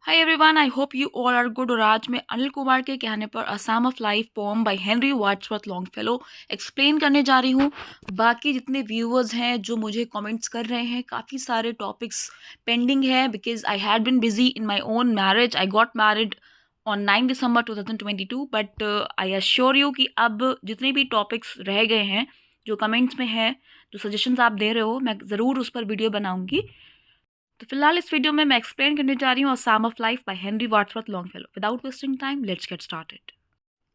Hi everyone, I hope you all are good. और आज मैं अनिल कुमार के कहने पर a psalm of life poem by Henry Wadsworth Longfellow explain करने जा रही हूँ। बाकी जितने व्यूअर्स हैं जो मुझे कमेंट्स कर रहे हैं, काफ़ी सारे टॉपिक्स पेंडिंग है because I had been busy in my own marriage. I got married on 9 December 2022, but I assure you कि अब जितने भी टॉपिक्स रह गए हैं जो कमेंट्स में हैं, जो सजेशंस आप दे रहे हो, मैं ज़रूर उस पर वीडियो बनाऊंगी। तो फिलहाल इस वीडियो में मैं एक्सप्लेन करने जा रही हूँ a psalm of life by Henry Wadsworth Longfellow. Without wasting time let's get started.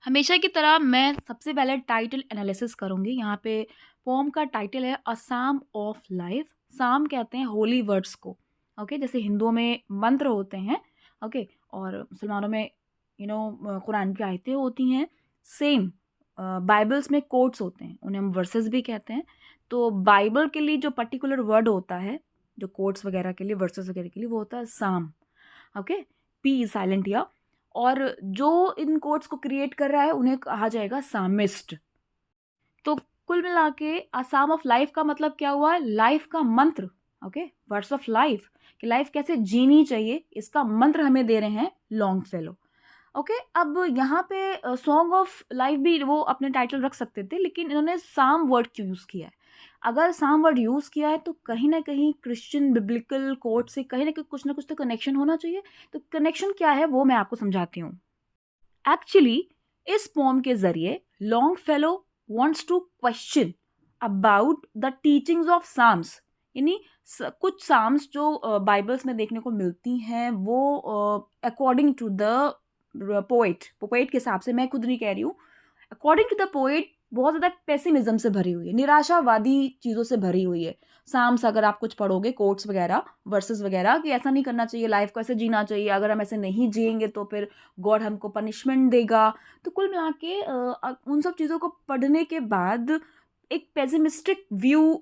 हमेशा की तरह मैं सबसे पहले टाइटल एनालिसिस करूंगी। यहाँ पे पोम का टाइटल है असाम ऑफ लाइफ। साम कहते हैं होली वर्ड्स को, ओके जैसे हिंदुओं में मंत्र होते हैं, ओके और मुसलमानों में कुरान की आयतें होती हैं। सेम बाइबल्स में कोट्स होते हैं, उन्हें हम वर्सेस भी कहते हैं। तो बाइबल के लिए जो पर्टिकुलर वर्ड होता है, जो कोट्स वगैरह के लिए, वर्सेस वगैरह के लिए, वो होता है साम। ओके, पी साइलेंट या। और जो इन कोट्स को क्रिएट कर रहा है उन्हें कहा जाएगा सामिस्ट। तो कुल मिला के असाम ऑफ लाइफ का मतलब क्या हुआ? लाइफ का मंत्र। ओके, वर्ड्स ऑफ लाइफ कि लाइफ कैसे जीनी चाहिए, इसका मंत्र हमें दे रहे हैं लॉन्गफेलो। ओके, अब यहाँ पे सॉन्ग ऑफ लाइफ भी वो अपने टाइटल रख सकते थे, लेकिन इन्होंने साम वर्ड क्यों यूज़ किया है? अगर साम वर्ड यूज़ किया है तो कहीं ना कहीं क्रिश्चियन बिब्लिकल कोट से कहीं ना कुछ तो कनेक्शन होना चाहिए। तो कनेक्शन क्या है वो मैं आपको समझाती हूँ। एक्चुअली इस पोम के जरिए Longfellow wants to question about the teachings of psalms. यानी कुछ साम्स जो बाइबल्स में देखने को मिलती हैं वो अकॉर्डिंग टू द पोएट के हिसाब से, मैं खुद नहीं कह रही हूँ, अकॉर्डिंग टू द पोएट बहुत ज़्यादा पेसिमिज्म से भरी हुई है, निराशावादी चीज़ों से भरी हुई है। साम्स अगर आप कुछ पढ़ोगे, कोट्स वगैरह, वर्सेस वगैरह, कि ऐसा नहीं करना चाहिए, लाइफ को ऐसे जीना चाहिए, अगर हम ऐसे नहीं जिएंगे तो फिर गॉड हमको पनिशमेंट देगा। तो कुल मिला के उन सब चीज़ों को पढ़ने के बाद एक पेसिमिस्टिक व्यू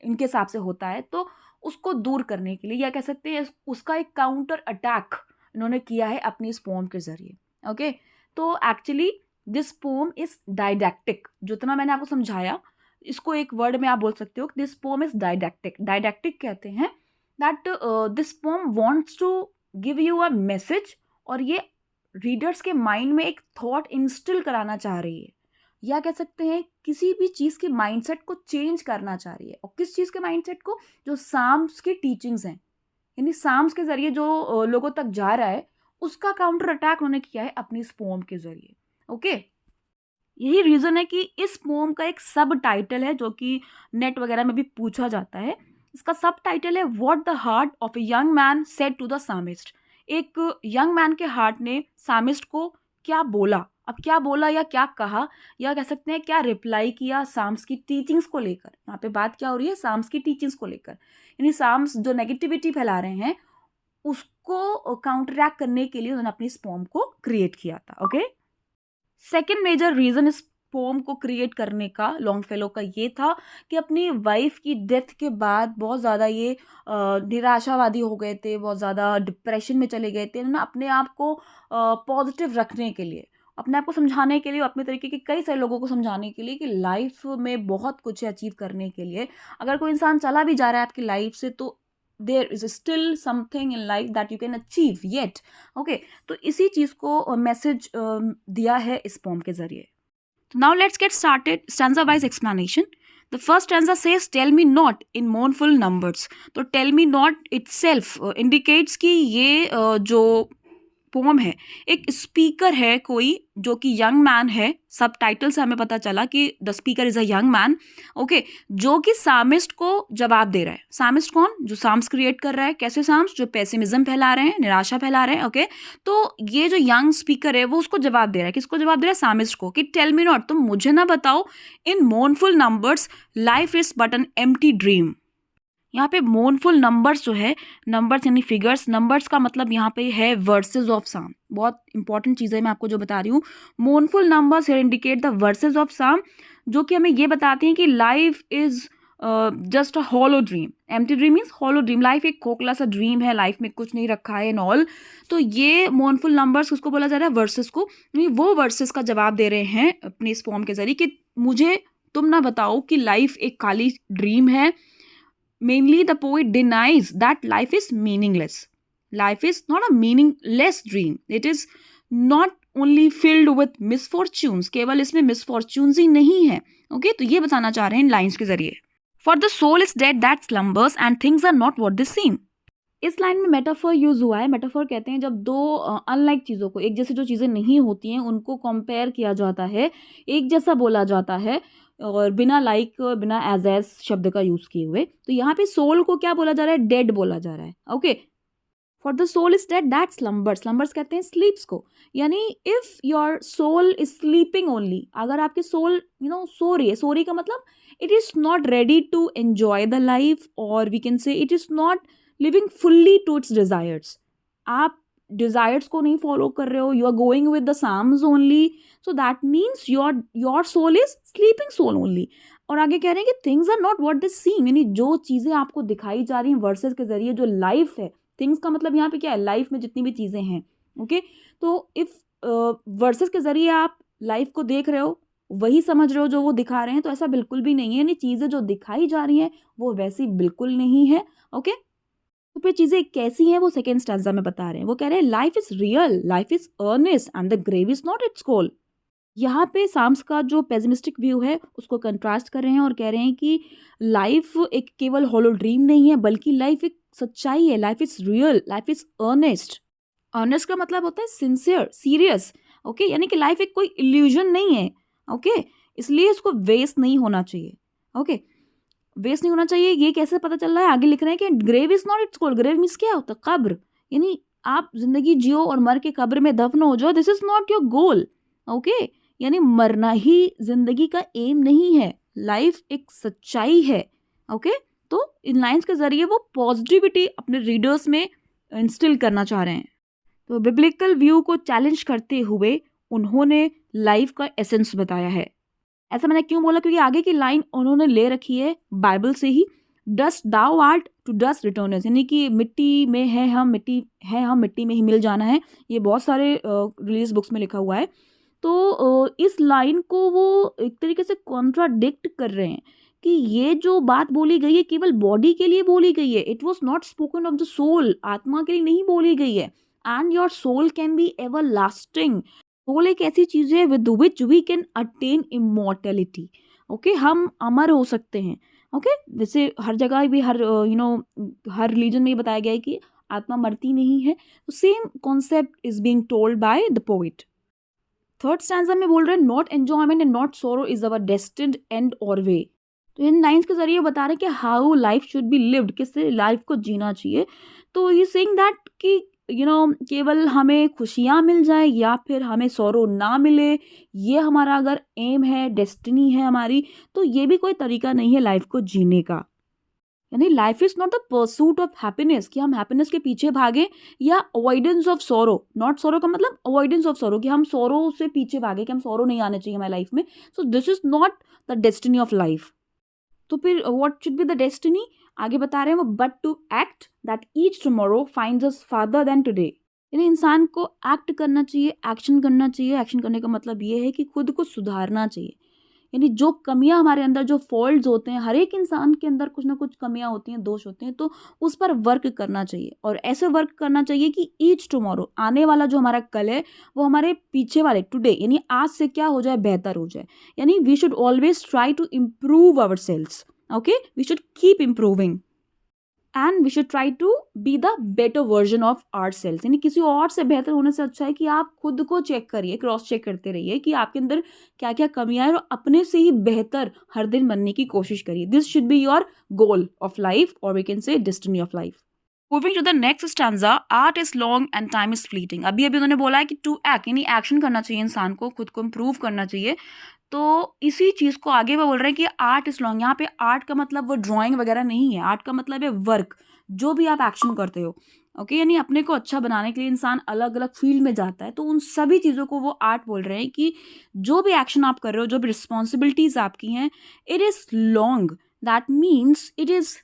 इनके हिसाब से होता है। तो उसको दूर करने के लिए, या कह सकते हैं उसका एक काउंटर अटैक इन्होंने किया है अपनी इस पोम के जरिए। ओके, तो एक्चुअली दिस पोम इज डाइडैक्टिक। जितना मैंने आपको समझाया, इसको एक वर्ड में आप बोल सकते हो, this poem is didactic. Didactic कहते हैं that this poem wants to give you a message, और ये रीडर्स के माइंड में एक थॉट इंस्टिल कराना चाह रही है, या कह सकते हैं किसी भी चीज़ के माइंडसेट को चेंज करना चाह रही है। और किस चीज़ के माइंडसेट को? जो साम्स की टीचिंग्स हैं, यानी साम्स के जरिए जो लोगों तक जा रहा है, उसका काउंटर अटैक उन्होंने किया है अपनी इस पोम के जरिए। ओके, यही रीज़न है कि इस पोम का एक सब टाइटल है जो कि नेट वगैरह में भी पूछा जाता है। इसका सब टाइटल है what the heart of a young man said to the psalmist. एक यंग मैन के हार्ट ने सामिस्ट को क्या बोला? अब क्या बोला या क्या कहा, या कह सकते हैं क्या रिप्लाई किया साम्स की टीचिंग्स को लेकर। यहाँ पे बात क्या हो रही है? साम्स की टीचिंग्स को लेकर। यानी साम्स जो नेगेटिविटी फैला रहे हैं उसको काउंटरैक्ट करने के लिए उन्होंने अपनी इस पोम को क्रिएट किया था। ओके, सेकेंड मेजर रीज़न इस पोम को क्रिएट करने का लॉन्गफेलो का ये था कि अपनी वाइफ की डेथ के बाद बहुत ज़्यादा ये निराशावादी हो गए थे, बहुत ज़्यादा डिप्रेशन में चले गए थे। उन्होंने अपने आप को पॉजिटिव रखने के लिए, अपने आप को समझाने के लिए, अपने तरीके के कई सारे लोगों को समझाने के लिए कि लाइफ में बहुत कुछ है अचीव करने के लिए। अगर कोई इंसान चला भी जा रहा है आपकी लाइफ से, तो there is still something in life that you can achieve yet. Okay, तो इसी चीज़ को मैसेज दिया है इस पोम के जरिए। Now let's get started stanza wise explanation. The first stanza says tell me not in mournful numbers. तो tell me not itself indicates कि ये जो पोम है, एक स्पीकर है कोई जो कि यंग मैन है। सब टाइटल से हमें पता चला कि the speaker is a young man. Okay, जो कि सामिस्ट को जवाब दे रहा है। सामिस्ट कौन? जो साम्स क्रिएट कर रहा है। कैसे साम्स? जो पेसिमिज्म फैला रहे हैं, निराशा फैला रहे हैं। ओके, तो ये जो यंग स्पीकर है वो उसको जवाब दे रहा है। किसको जवाब दे रहा है? सामिस्ट को, कि टेल मी नॉट, तुम मुझे ना बताओ, in mournful numbers life is but an empty dream. यहाँ पे मोurnful नंबर्स जो है, नंबर्स यानी फिगर्स, नंबर्स का मतलब यहाँ पे है वर्सेस ऑफ साम। बहुत इंपॉर्टेंट चीज़ है, मैं आपको जो बता रही हूँ। Mournful numbers here indicate the verses of psalm, जो कि हमें ये बताती हैं कि life is just a hollow dream. Empty dream means hollow dream. Life एक खोखला सा ड्रीम है, लाइफ में कुछ नहीं रखा है एंड ऑल। तो ये मोurnful नंबर्स उसको बोला जा रहा है, वर्सेस को। वो वर्सेस का जवाब दे रहे हैं अपने इस पोम के जरिए कि मुझे तुम ना बताओ कि लाइफ एक खाली ड्रीम है। Mainly, the poet denies that life is meaningless. Life is not a meaningless dream, it is not only filled with misfortunes, केवल इसमें मिसफॉर्च्यून्स ही नहीं है। ओके, तो ये बताना चाह रहे हैं इन लाइन्स के जरिए। For the soul is dead that slumbers and things are not what they seem. इस लाइन में मेटाफर यूज हुआ है। मेटाफर कहते हैं जब दो अनलाइक चीज़ों को, एक जैसी जो चीज़ें नहीं होती हैं उनको कंपेयर किया जाता है, एक जैसा बोला जाता है, और बिना लाइक बिना एज शब्द का यूज़ किए हुए। तो यहाँ पे सोल को क्या बोला जा रहा है? डेड बोला जा रहा है। Okay, for the soul is dead that slumbers, slumbers कहते हैं स्लीप्स को। यानी if your soul is sleeping only, अगर आपकी सोल सो रही है, सो रही का मतलब it is not ready to enjoy the life, और we can say it is not living fully to its desires. आप डिज़ायर्स को नहीं फॉलो कर रहे हो, you are going with the psalms only, so that means your soul is sleeping soul only. और आगे कह रहे हैं कि things are not what they seem, यानी जो चीज़ें आपको दिखाई जा रही हैं वर्सेस के जरिए, जो लाइफ है, थिंग्स का मतलब यहाँ पे क्या है? लाइफ में जितनी भी चीज़ें हैं। ओके, तो इफ वर्सेस के जरिए आप लाइफ को देख रहे हो, वही समझ रहे हो जो वो दिखा रहे हैं, तो ऐसा बिल्कुल भी नहीं है। यानी चीज़ें जो दिखाई जा रही हैं वो वैसी बिल्कुल नहीं है। ओके, तो फिर चीज़ें कैसी हैं वो सेकेंड स्टैंजा में बता रहे हैं। वो कह रहे हैं life is real, life is earnest and the grave is not its goal. यहाँ पे साम्स का जो पेसिमिस्टिक व्यू है उसको कंट्रास्ट कर रहे हैं और कह रहे हैं कि लाइफ एक केवल हॉलो ड्रीम नहीं है, बल्कि लाइफ एक सच्चाई है। Life is real, life is earnest. Earnest का मतलब होता है सिंसियर, सीरियस। ओके, यानी कि लाइफ एक कोई इल्यूजन नहीं है। ओके, इसलिए इसको वेस्ट नहीं होना चाहिए। ओके, वेस्ट नहीं होना चाहिए। ये कैसे पता चल रहा है? आगे लिख रहे हैं कि grave is not its goal. Grave means क्या होता है? कब्र। यानी आप जिंदगी जियो और मर के कब्र में दफन हो जाओ, this is not your goal. Okay, यानी मरना ही जिंदगी का एम नहीं है, लाइफ एक सच्चाई है। ओके, तो इन लाइंस के जरिए वो पॉजिटिविटी अपने रीडर्स में इंस्टिल करना चाह रहे हैं। तो बिब्लिकल व्यू को चैलेंज करते हुए उन्होंने लाइफ का एसेंस बताया है। ऐसा मैंने क्यों बोला? क्योंकि आगे की लाइन उन्होंने ले रखी है बाइबल से ही, dust thou art to dust returnest, यानी कि मिट्टी में है हम, मिट्टी में ही मिल जाना है। ये बहुत सारे रिलीज बुक्स में लिखा हुआ है। तो इस लाइन को वो एक तरीके से कॉन्ट्राडिक्ट कर रहे हैं कि ये जो बात बोली गई है केवल बॉडी के लिए बोली गई है। It was not spoken of the soul, आत्मा के लिए नहीं बोली गई है। And your soul can be everlasting. Soul एक ऐसी चीज है with which we can attain immortality. Okay, हम अमर हो सकते हैं। ओके, जैसे हर जगह भी हर हर रिलीजन में ये बताया गया है कि आत्मा मरती नहीं है। तो same concept is being told by the poet. Third stanza में बोल रहे हैं not enjoyment and not sorrow is our destined and और वे। तो इन लाइन्स के जरिए बता रहे हैं कि how life should be lived, किससे लाइफ को जीना चाहिए। तो ही सेइंग दैट कि केवल हमें खुशियाँ मिल जाए या फिर हमें सौरो ना मिले, ये हमारा अगर एम है, डेस्टिनी है हमारी, तो ये भी कोई तरीका नहीं है लाइफ को जीने का। यानी life is not the pursuit of happiness, कि हम हैप्पीनेस के पीछे भागे, या avoidance of sorrow. Not sorrow का मतलब अवॉइडेंस ऑफ सौरो, कि हम सौरो से पीछे भागे, कि हम सौरो नहीं आने चाहिए हमारी लाइफ में। So this is not the destiny of life. तो फिर what should be the destiny? आगे बता रहे हैं वो, but to act that each tomorrow finds us farther than today. यानी इंसान को एक्ट करना चाहिए, एक्शन करना चाहिए। एक्शन करने का मतलब ये है कि खुद को सुधारना चाहिए। यानी जो कमियां हमारे अंदर, जो फॉल्ट्स होते हैं, हर एक इंसान के अंदर कुछ ना कुछ कमियां होती हैं, दोष होते हैं, तो उस पर वर्क करना चाहिए। और ऐसे वर्क करना चाहिए कि ईच टुमारो, आने वाला जो हमारा कल है, वो हमारे पीछे वाले टुडे, यानी आज से क्या हो जाए, बेहतर हो जाए। यानी we should always try to improve ourselves. Okay, we should keep improving and we should try to be the better version of ourselves. यानी किसी और से बेहतर होने से अच्छा है कि आप खुद को चेक करिए, क्रॉस चेक करते रहिए कि आपके अंदर क्या क्या कमियां हैं, और अपने से ही बेहतर हर दिन बनने की कोशिश करिए। This should be your goal of life, और we can say destiny of life. Moving to the next stanza, art is long and time is fleeting. अभी उन्होंने बोला है कि टू एक्ट, यानी एक्शन करना चाहिए इंसान को, खुद को इम्प्रूव करना चाहिए। तो इसी चीज़ को आगे वो बोल रहे हैं कि आर्ट इज लॉन्ग। यहाँ पे आर्ट का मतलब वो ड्राइंग वगैरह नहीं है, आर्ट का मतलब है वर्क, जो भी आप एक्शन करते हो। ओके, यानी अपने को अच्छा बनाने के लिए इंसान अलग अलग फील्ड में जाता है, तो उन सभी चीज़ों को वो आर्ट बोल रहे हैं कि जो भी एक्शन आप कर रहे हो, जो भी रिस्पॉन्सिबिलिटीज आपकी हैं, it is long, that means it is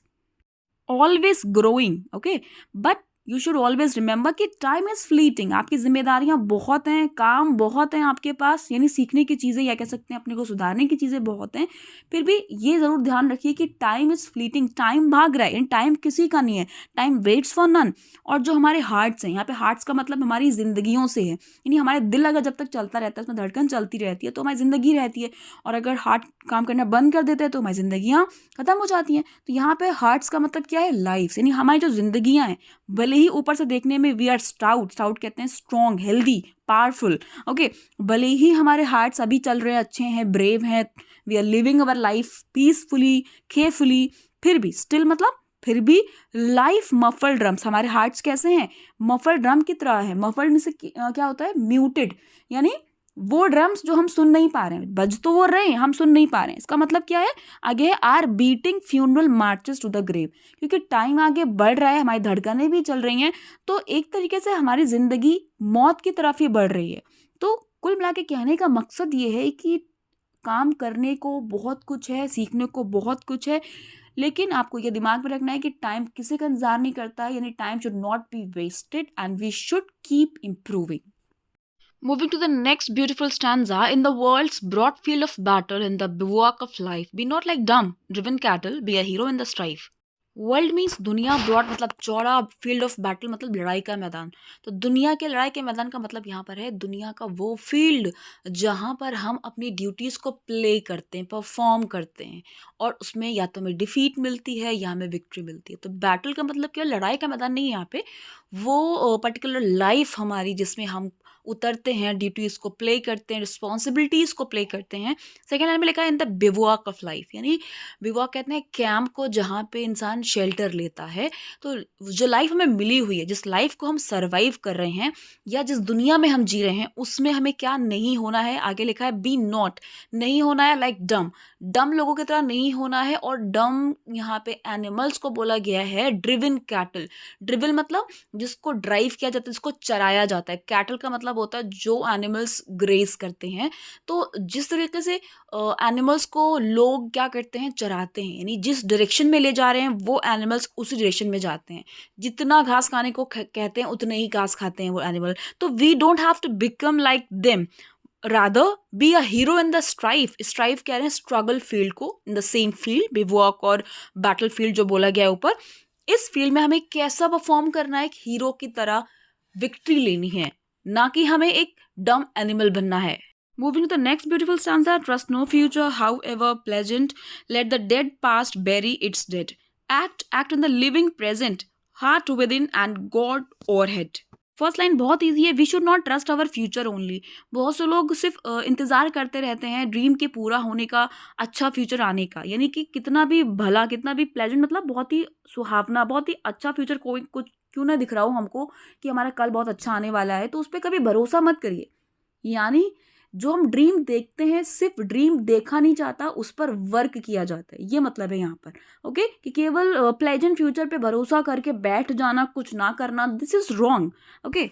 always growing. Okay, but you should always remember कि टाइम इज फ्लीटिंग। आपकी जिम्मेदारियां बहुत हैं, काम बहुत हैं आपके पास, यानी सीखने की चीज़ें या कह सकते हैं अपने को सुधारने की चीज़ें बहुत हैं। फिर भी ये ज़रूर ध्यान रखिए कि टाइम इज फ्लीटिंग, टाइम भाग रहा है, यानी टाइम किसी का नहीं है, टाइम वेट्स फॉर नन। और जो हमारे हार्ट्स हैं, यहाँ पे हार्ट्स का मतलब हमारी जिंदगियों से है, यानी हमारे दिल अगर जब तक चलता रहता है, उसमें धड़कन चलती रहती है, तो हमारी ज़िंदगी रहती है। और अगर हार्ट काम करना बंद कर देते हैं तो हमारी ज़िंदगियाँ ख़त्म हो जाती हैं। तो यहाँ पे हार्ट्स का मतलब क्या है? लाइफ, यानी हमारी जो जिंदगियाँ हैं, भले ही ऊपर से देखने में वी आर स्टाउट, स्टाउट कहते हैं स्ट्रॉन्ग, हेल्दी, पावरफुल, ओके, भले ही हमारे हार्ट्स अभी चल रहे हैं, अच्छे हैं, ब्रेव हैं, we are living our life peacefully, carefully, फिर भी स्टिल मतलब फिर भी लाइफ मफल ड्रम्स, हमारे हार्ट्स कैसे हैं? मफल ड्रम की तरह है। मफल में से क्या होता है? म्यूटेड, यानी वो ड्रम्स जो हम सुन नहीं पा रहे हैं, बज तो वो रहे हैं, हम सुन नहीं पा रहे हैं। इसका मतलब क्या है? आगे are beating funeral marches to the grave, क्योंकि टाइम आगे बढ़ रहा है, हमारी धड़कनें भी चल रही हैं, तो एक तरीके से हमारी जिंदगी मौत की तरफ ही बढ़ रही है। तो कुल मिला के कहने का मकसद ये है कि काम करने को बहुत कुछ है, सीखने को बहुत कुछ है, लेकिन आपको ये दिमाग में रखना है कि टाइम किसी का इंतजार नहीं करता है, यानी time should not be wasted and we should keep improving. Moving to the next beautiful stanza, in the world's broad field of battle, in the bivouac of life, be not like dumb, driven cattle, be a hero in the strife. World means दुनिया, broad मतलब चौड़ा, field of battle मतलब लड़ाई का मैदान। तो दुनिया के लड़ाई के मैदान का मतलब यहाँ पर है दुनिया का वो फील्ड जहाँ पर हम अपनी ड्यूटीज़ को प्ले करते हैं, परफॉर्म करते हैं, और उसमें या तो हमें डिफीट मिलती है या हमें विक्ट्री मिलती है। तो बैटल का मतलब क्या? लड़ाई का मैदान नहीं है यहाँ पे, वो पर्टिकुलर लाइफ हमारी जिसमें हम उतरते हैं, ड्यूटीज़ को प्ले करते हैं, रिस्पॉन्सिबिलिटीज़ को प्ले करते हैं। सेकेंड लाइन में लिखा है इन द बिवॉक ऑफ लाइफ, यानी बिवॉक कहते हैं कैंप को जहाँ पे इंसान शेल्टर लेता है। तो जो लाइफ हमें मिली हुई है, जिस लाइफ को हम सर्वाइव कर रहे हैं या जिस दुनिया में हम जी रहे हैं, उसमें हमें क्या नहीं होना है? आगे लिखा है बी नॉट, नहीं होना है लाइक डम, डम लोगों की तरह नहीं होना है। और डम यहाँ पे एनिमल्स को बोला गया है ड्रिवन कैटल। ड्रिवन मतलब जिसको ड्राइव किया जाता है, जिसको चराया जाता है। कैटल का मतलब होता है जो एनिमल्स ग्रेज करते हैं। तो जिस तरीके से एनिमल्स को लोग क्या करते हैं? चराते हैं, यानी जिस डायरेक्शन में ले जा रहे हैं वो एनिमल्स उसी डायरेक्शन में जाते हैं। जितना घास खाने को कहते हैं उतने ही घास खाते हैं वो एनिमल। तो we don't have to become like them, rather be a hero in the strife. Strife कह रहे हैं स्ट्रगल फील्ड को, in the same field, bivouac और बैटल फील्ड जो बोला गया है ऊपर। इस फील्ड में हमें कैसा परफॉर्म करना है? एक हीरो की तरह विक्ट्री लेनी है, ना कि हमें एक डम एनिमल बनना है. Moving to the next beautiful stanza, trust no future, however pleasant. Let the dead past bury its dead. Act in the living present, heart within and God overhead. First line बहुत easy है, we should not trust our future only. बहुत से लोग सिर्फ इंतज़ार करते रहते हैं ड्रीम के पूरा होने का, अच्छा फ्यूचर आने का, यानी कि कितना भी भला, कितना भी प्लेजेंट, मतलब बहुत ही सुहावना, बहुत ही अच्छा फ्यूचर कोई कुछ क्यों ना दिख रहा हो हमको कि हमारा कल बहुत अच्छा आने वाला है, तो उस पर कभी भरोसा मत करिए. यानी जो हम ड्रीम देखते हैं, सिर्फ ड्रीम देखा नहीं जाता, उस पर वर्क किया जाता है, ये मतलब है यहाँ पर. ओके, कि केवल प्लेजेंट फ्यूचर पे भरोसा करके बैठ जाना, कुछ ना करना, this is wrong. Okay,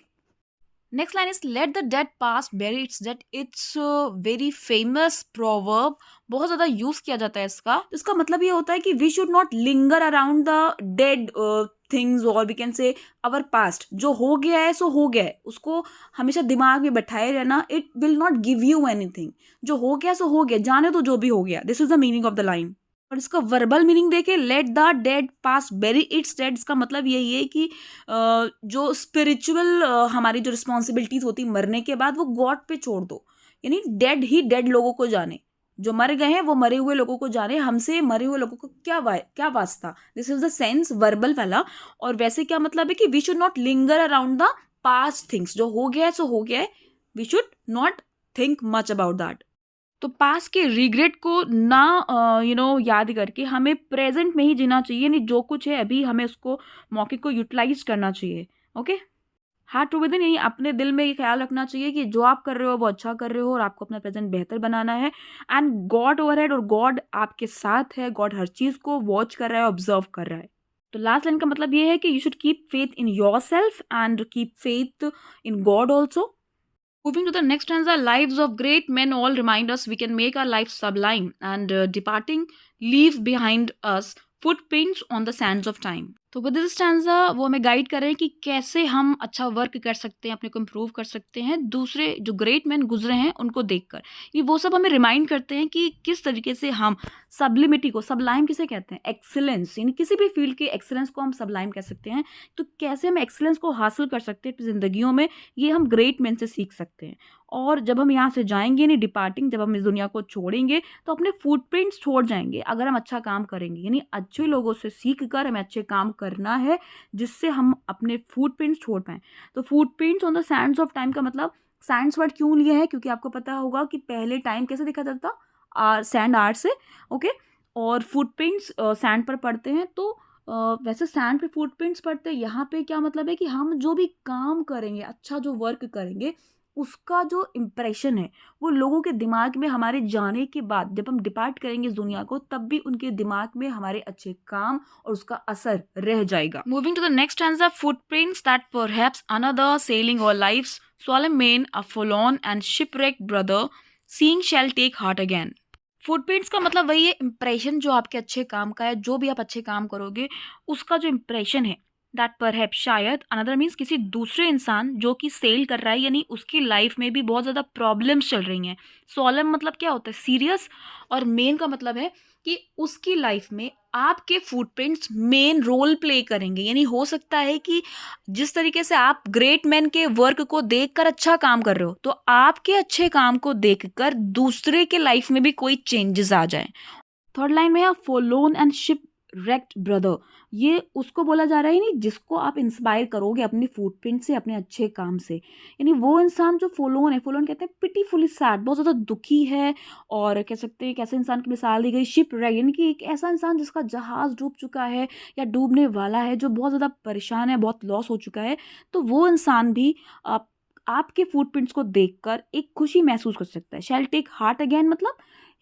next line is let the dead past bury its dead. It's very famous proverb, बहुत ज़्यादा यूज़ किया जाता है इसका. इसका मतलब ये होता है कि we should not linger around the dead things, और we can say our past. जो हो गया है सो हो गया है, उसको हमेशा दिमाग में बैठाए रहना. It will not give you anything. जो हो गया सो हो गया, जाने तो जो भी हो गया. This is the meaning of the line. और इसका वर्बल मीनिंग देखे, let the dead pass bury its dead. इसका मतलब यही है कि जो स्पिरिचुअल हमारी जो रिस्पॉन्सिबिलिटीज होती मरने के बाद, वो गॉड पे छोड़ दो. यानी डेड ही डेड लोगों को जाने, जो मर गए हैं वो मरे हुए लोगों को जाने, हमसे मरे हुए लोगों को क्या वास्ता. This is the sense verbal वाला. और वैसे क्या मतलब है कि we should not linger around the past things. जो हो गया है सो हो गया है, we should not think much about that. तो पास्ट के रिग्रेट को ना याद करके हमें प्रेजेंट में ही जीना चाहिए. यानी जो कुछ है अभी, हमें उसको मौके को यूटिलाइज करना चाहिए. ओके, हार्ट टू विदिन, यानी अपने दिल में ये ख्याल रखना चाहिए कि जो आप कर रहे हो वो अच्छा कर रहे हो और आपको अपना प्रेजेंट बेहतर बनाना है. एंड गॉड ओवरहेड, और गॉड आपके साथ है. गॉड हर चीज़ को वॉच कर रहा है, ऑब्जर्व कर रहा है. तो लास्ट लाइन का मतलब ये है कि you should keep faith in your self and keep faith in God also. Moving to the next stanza, lives of great men all remind us we can make our life sublime, and departing leaves behind us footprints on the sands of time. तो with this stanza वो हमें guide कर रहे हैं कि कैसे हम अच्छा वर्क कर सकते हैं, अपने को इम्प्रूव कर सकते हैं दूसरे जो ग्रेट मैन गुजरे हैं उनको देखकर। ये वो सब हमें रिमाइंड करते हैं कि किस तरीके से हम सब्लिमिटी को, सबलाइम किसे कहते हैं, एक्सीलेंस, यानी किसी भी फील्ड के एक्सीलेंस को हम सबलाइम कह सकते हैं। तो कैसे हम एक्सीलेंस को हासिल कर सकते हैं अपनी ज़िंदगियों में, ये हम ग्रेट मैन से सीख सकते हैं। और जब हम यहाँ से जाएंगे, नहीं डिपार्टिंग, जब हम इस दुनिया को छोड़ेंगे तो अपने फुटप्रिंट्स छोड़ जाएंगे अगर हम अच्छा काम करेंगे। यानी अच्छे लोगों से सीख कर हमें अच्छे काम करना है जिससे हम अपने फुटप्रिंट्स छोड़ पाएँ। तो footprints on the Sands of time का मतलब सैंड्स वर्ड क्यों लिया है, क्योंकि आपको पता होगा कि पहले टाइम कैसे देखा जाता था, सैंड आर्ट से, ओके। और फुटप्रिंट्स सैंड पर पड़ते हैं। तो वैसे सैंड पे फुटप्रिंट्स पड़ते हैं, यहाँ पे क्या मतलब है कि हम जो भी काम करेंगे, अच्छा जो वर्क करेंगे, उसका जो इम्प्रेशन है वो लोगों के दिमाग में हमारे जाने के बाद, जब हम डिपार्ट करेंगे इस दुनिया को, तब भी उनके दिमाग में हमारे अच्छे काम और उसका असर रह जाएगा। Moving to the next answer, footprints that perhaps another sailing o'er life's solemn men, a forlorn and shipwrecked brother, seeing shall take heart again। Footprints का मतलब वही है, इम्प्रेशन जो आपके अच्छे काम का है, जो भी आप अच्छे काम करोगे उसका जो इम्प्रेशन है, दैट परहैप्स शायद, अनदर मीन्स किसी दूसरे इंसान जो कि सेल कर रहा है, यानी उसकी लाइफ में भी बहुत ज़्यादा प्रॉब्लम्स चल रही हैं। सोलम मतलब क्या होता है, सीरियस, और मेन का मतलब है कि उसकी लाइफ में आपके फुटप्रिंट्स मेन रोल प्ले करेंगे। यानी हो सकता है कि जिस तरीके से आप ग्रेट मैन के वर्क को देखकर अच्छा काम कर रहे हो, तो आपके अच्छे काम को देखकर दूसरे के लाइफ में भी कोई चेंजेस आ जाए। थर्ड लाइन में है फॉरलोन एंड शिप रेक्ट ब्रदर, ये उसको बोला जा रहा है नहीं जिसको आप इंस्पायर करोगे अपनी फुटप्रिंट से, अपने अच्छे काम से। यानी वो इंसान जो फॉलोन है, फॉलोन कहते हैं पिटीफुली सैड, बहुत ज़्यादा दुखी है। और कह सकते हैं कैसे इंसान की मिसाल दी गई, शिप रेक, यानी कि एक ऐसा इंसान जिसका जहाज़ डूब चुका है या डूबने वाला है, जो बहुत ज़्यादा परेशान है, बहुत लॉस हो चुका है। तो वो इंसान भी आपके फुटप्रिंट्स को देखकर एक खुशी महसूस कर सकता है। शैल टेक हार्ट अगेन मतलब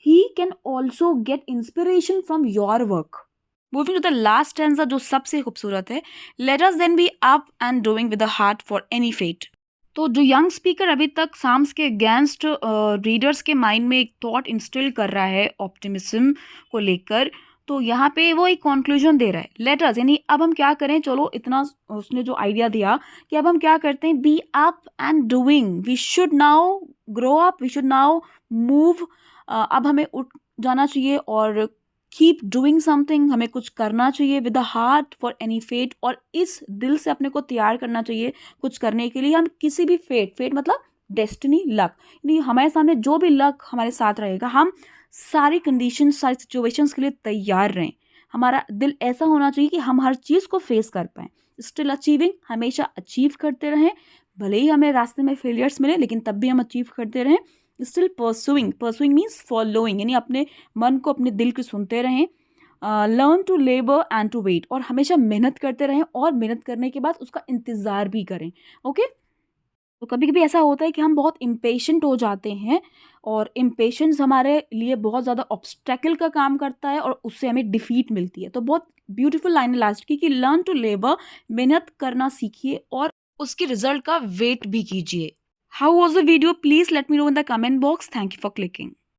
he can also get inspiration from your work। Moving to the last stanza जो सबसे खूबसूरत है, let us then be up and doing with a heart for any fate। तो जो यंग स्पीकर अभी तक Sam's के अगेंस्ट रीडर्स के माइंड में एक थॉट इंस्टिल कर रहा है ऑप्टिमिज्म को लेकर, तो यहाँ पे वो एक कंक्लूजन दे रहा है, लेट अस, यानी अब हम क्या करें, चलो इतना उसने जो आइडिया दिया कि अब हम क्या करते हैं, be up and doing, we should now grow up, we should now move, अब हमें उठ जाना चाहिए और कीप डूइंग समथिंग, हमें कुछ करना चाहिए with the heart for any fate, और इस दिल से अपने को तैयार करना चाहिए कुछ करने के लिए। हम किसी भी फेट मतलब डेस्टिनी, लक, यानी हमारे सामने जो भी लक हमारे साथ रहेगा, हम सारी कंडीशन, सारी सिचुएशंस के लिए तैयार रहें। हमारा दिल ऐसा होना चाहिए कि हम हर चीज़ को फेस कर पाएँ। स्टिल अचीविंग, हमेशा अचीव करते रहें, भले ही हमें रास्ते में फेलियर्स मिले लेकिन तब भी हम अचीव करते रहें। स्टिल परसुइंग मीन्स फॉलोइंग, यानी अपने मन को, अपने दिल को सुनते रहें। Learn to labour and to wait, और हमेशा मेहनत करते रहें और मेहनत करने के बाद उसका इंतज़ार भी करें, ओके। तो कभी कभी ऐसा होता है कि हम बहुत इम्पेशेंट हो जाते हैं और इम्पेशेंस हमारे लिए बहुत ज़्यादा ऑब्स्टेकल का काम करता है और उससे हमें डिफीट मिलती है। तो बहुत ब्यूटीफुल लाइन है लास्ट की कि लर्न टू लेबर, मेहनत करना सीखिए और उसकी रिजल्ट का वेट भी कीजिए। How was the video? Please let me know in the comment box. Thank you for clicking.